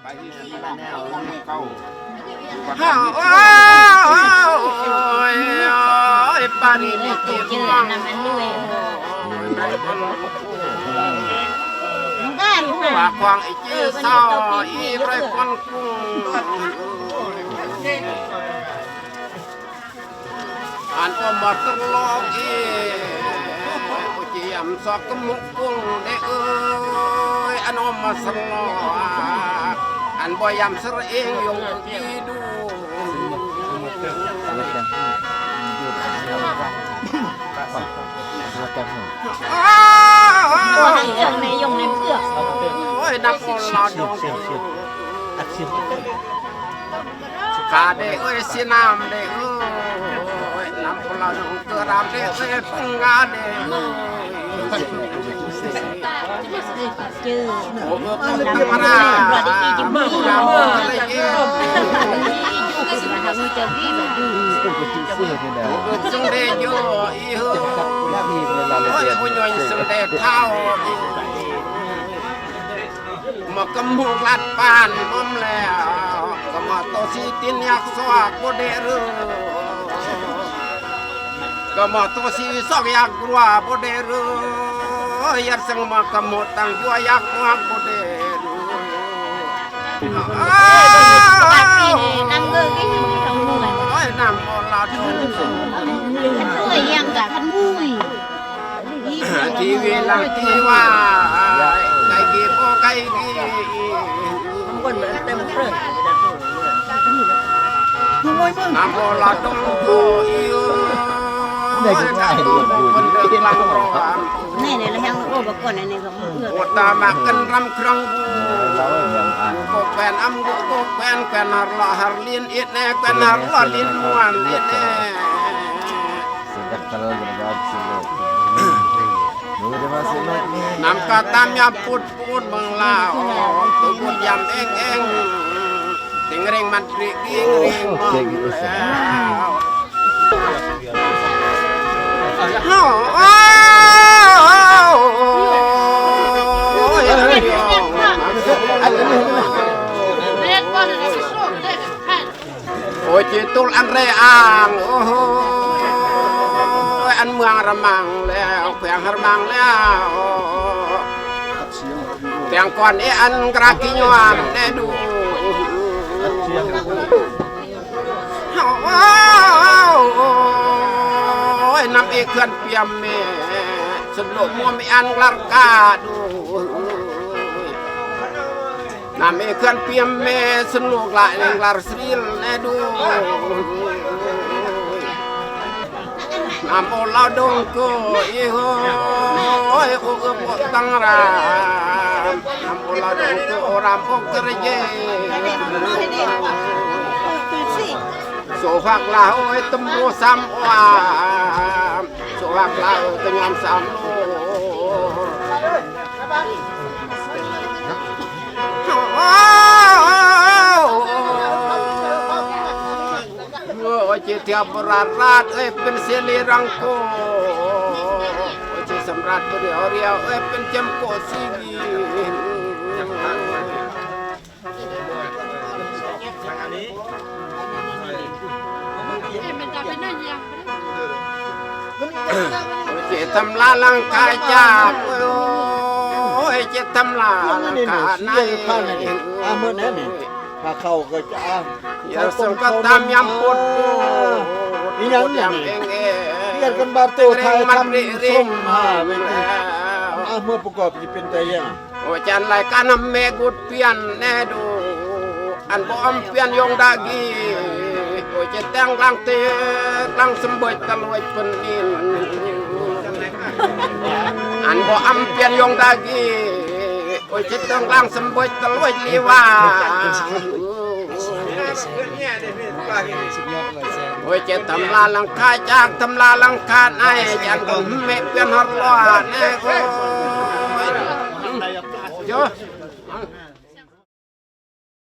ไปที่บ้านแนวเก้าโอ้ยปานีนี่ตีเจอน้ำมันด้วยปากควางไอ้เจ้าเศร้าอีไรคนกุ้งอันก็มาตลอดอีกูจียำซอกกมุกกุ้งเด้เอ้ยอันอมมาสลออันบ่ยำสระเองยงกีดูตัวให้เรื่องในยงในเพื่อโอ้ยนักบอลลาดงกาเด้เอ้ยสีน้ำเด้เอ้ยน้ำบอลลาดงเกิดรามเด้เอ้ยปังงาเด้เจอโอ้ก็ธรรมดาอย่าบอกอะไรเองทำให้เจอที่แบบดูจงได้เยอะอีเหอะโอ้ยผู้ย่อยสำเร็จเท่ามากำมูกลัดปานมอมแล้วก็มาโตสีตินยักษ์สวากบ่ได้เรือก็มาโตสีสอกยักษ์กลัวบ่ได้เรือยัดสังมากำหมดตั้งยัวยักษ์มากบ่ได้เรือน้ำเงินก็ยังทำมวยโอ้ยน้ำบอลลาดงท่านมวยยังกับท่านมวยทีวีหลังที่ว่าไก่กีโอไก่กีคนเหมือนเต็มเพื่อนน้ำบอลลาดงโอ้ยได้ง่ายดีคนเดินกลางร้อน นี่เนี่ยเรายังโอ้บก่อนในกับมือโอตามากันรำครังบูโกแกนอัมโกแกนแกนฮาร์ลาฮาร์ลินอิดแน่แกนฮาร์ลาลินมวนอิดแน่น้ำกาตามยาปุดปุดบังลาตัวปุดยำเองเองติงเร่งมันริกิงเร่งมองแล้วฮ่าโอ้ยจิตุลอันเรอ่างโอ้โหอันเมืองระมังแล้วแขวงระมังแล้วแต่งก่อนไอ้อันกระกิยอนแน่ดูโอ้ยน้ำเอกเขื่อนเปียมเมสนุกมัวไม่อันกลางกาดูน้ำเอกเขื่อนเปียมเมสนุกหลายกลางสริลแน่ดูน้ำโอลาดงก็อีโหยโอ้ก็ปวดตั้งรามน้ำโอลาดงก็โอรามพกกระเยโซฟักลาโอ้ยตมโมซ้ำว่าโซฟักลาตะยามซ้ำโอ้จิตยาบราราดเอ้ยเป็นเสลีรังโกโอ้จิตสำราญตัวเดียวเรียวเอ้ยเป็นจำโกสีจิตทำลาลังกายจ้าโอ้ยจิตทำลาลังกายในเมื่อนั้นนี่ถ้าเข้าก็จะอย่าส่งก็ตามยำปวดนี่ยังอย่างเรียนกันบาโตไทยทำส้มเวทีเมื่อประกอบจะเป็นใจยังโอ้จันรายการเมกุดเปียนแน่ดูอันบอมเปียนยงดากีโอ้จะแต่งกลางเตะกลางสมบูรณ์ตลอดเป็นอินอันบอมเปียนยงดากีโอ้จะแต่งกลางสมบูรณ์ตลอดลีว่าโอ้ยจะทำลาลังคาจากทำลาลังคาไอ้จันก็ไม่เปลี่ยนหัวแน่โอ้ยเยอะ